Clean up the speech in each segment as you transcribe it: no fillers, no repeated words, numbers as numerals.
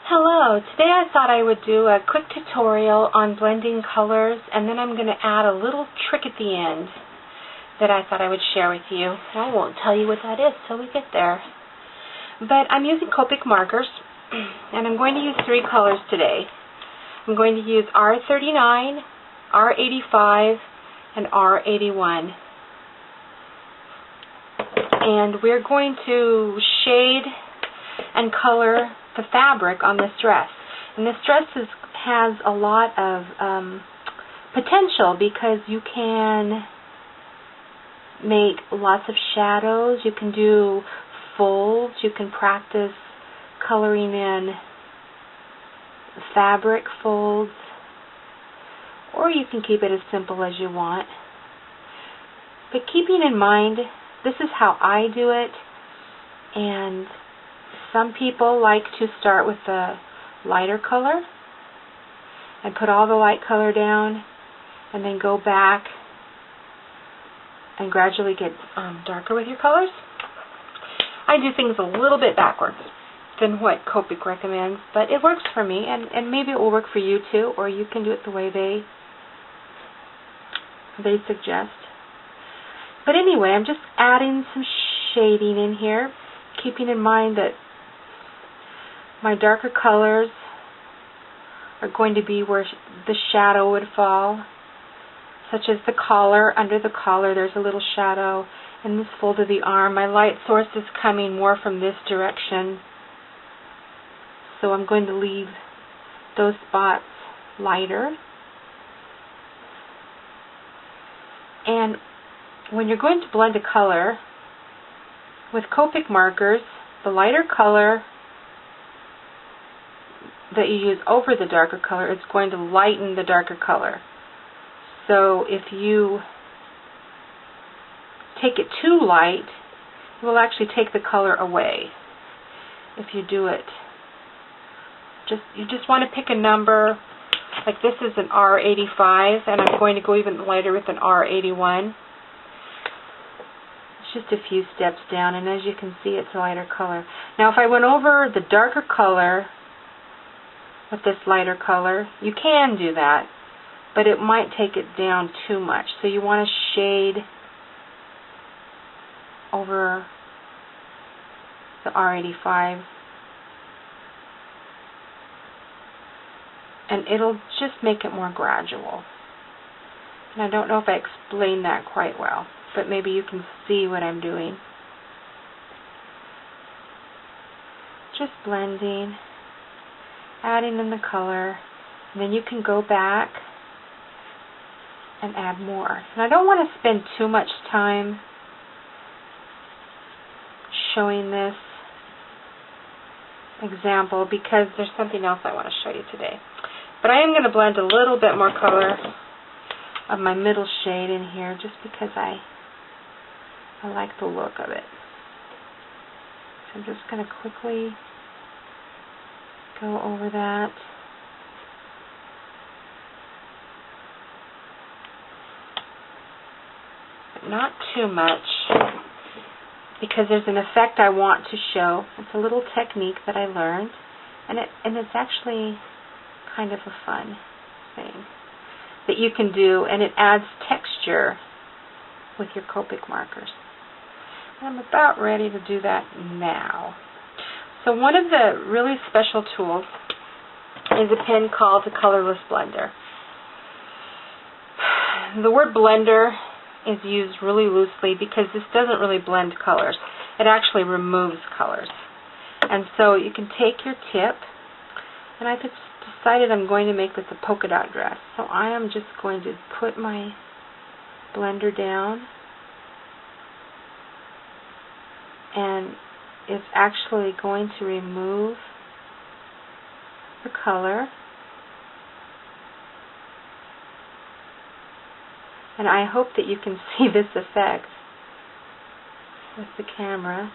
Hello, today I thought I would do a quick tutorial on blending colors, and then I'm going to add a little trick at the end that I thought I would share with you. I won't tell you what that is till we get there. But I'm using Copic markers, and I'm going to use three colors today. I'm going to use R39, R85, and R81. And we're going to shade and color the fabric on this dress. And this dress has a lot of potential because you can make lots of shadows, you can do folds, you can practice coloring in fabric folds, or you can keep it as simple as you want. But keeping in mind, this is how I do it, and some people like to start with the lighter color and put all the light color down and then go back and gradually get darker with your colors. I do things a little bit backwards than what Copic recommends, but it works for me, and maybe it will work for you too, or you can do it the way they suggest. But anyway, I'm just adding some shading in here, keeping in mind that my darker colors are going to be where the shadow would fall, such as the collar. Under the collar there's a little shadow, and this fold of the arm. My light source is coming more from this direction, so I'm going to leave those spots lighter. And when you're going to blend a color with Copic markers, the lighter color that you use over the darker color is going to lighten the darker color. So if you take it too light, it will actually take the color away. If you do it, you just want to pick a number. Like this is an R85, and I'm going to go even lighter with an R81. It's just a few steps down, and as you can see, it's a lighter color. Now if I went over the darker color with this lighter color, you can do that, but it might take it down too much. So you want to shade over the R85, and it'll just make it more gradual. And I don't know if I explained that quite well, but maybe you can see what I'm doing. Just blending, adding in the color, and then you can go back and add more. And I don't want to spend too much time showing this example because there's something else I want to show you today. But I am going to blend a little bit more color of my middle shade in here just because I like the look of it. So I'm just going to quickly go over that. But not too much, because there's an effect I want to show. It's a little technique that I learned, and it's actually kind of a fun thing that you can do, and it adds texture with your Copic markers. And I'm about ready to do that now. So one of the really special tools is a pen called the Colorless blender. The word blender is used really loosely because this doesn't really blend colors. It actually removes colors. And so you can take your tip, and I just decided I'm going to make this a polka dot dress. So I am just going to put my blender down, and it's actually going to remove the color. And I hope that you can see this effect with the camera.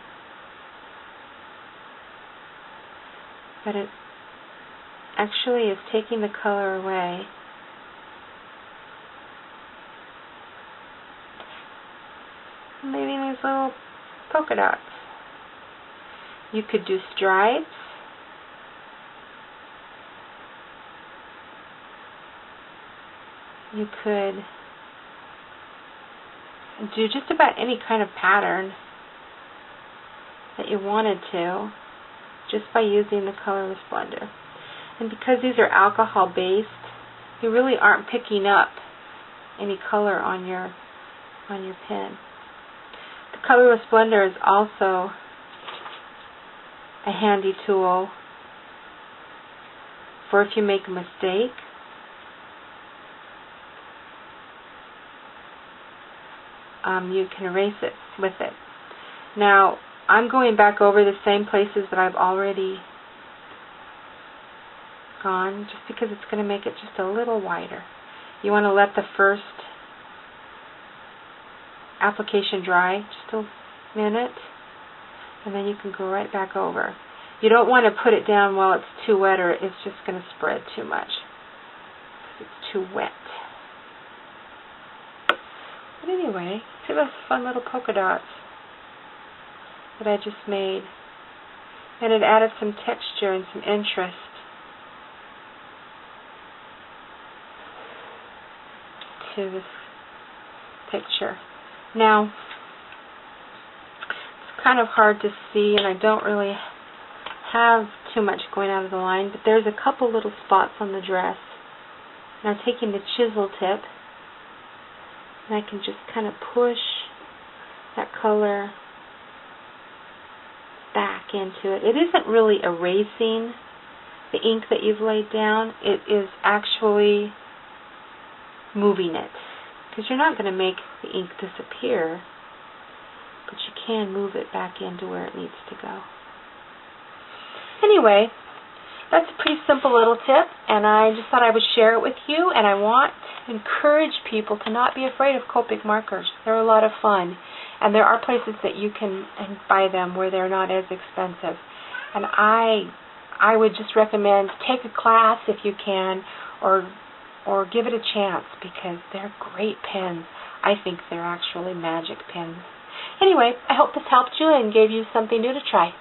But it actually is taking the color away. Leaving these little polka dots. You could do stripes, you could do just about any kind of pattern that you wanted to just by using the Colorless blender. And because these are alcohol based, you really aren't picking up any color on your pen. The Colorless blender is also a handy tool for if you make a mistake. You can erase it with it. Now, I'm going back over the same places that I've already gone, just because it's going to make it just a little wider. You want to let the first application dry just a minute, and then you can go right back over. You don't want to put it down while it's too wet, or it's just going to spread too much. It's too wet. But anyway, see those fun little polka dots that I just made. And it added some texture and some interest to this picture. Now, it's kind of hard to see, and I don't really have too much going out of the line, but there's a couple little spots on the dress. And I'm taking the chisel tip, and I can just kind of push that color back into it. It isn't really erasing the ink that you've laid down. It is actually moving it, because you're not going to make the ink disappear, but you can move it back into where it needs to go. Anyway, that's a pretty simple little tip, and I just thought I would share it with you, and I want to encourage people to not be afraid of Copic markers. They're a lot of fun, and there are places that you can buy them where they're not as expensive. And I would just recommend take a class if you can, or give it a chance, because they're great pens. I think they're actually magic pens. Anyway, I hope this helped you and gave you something new to try.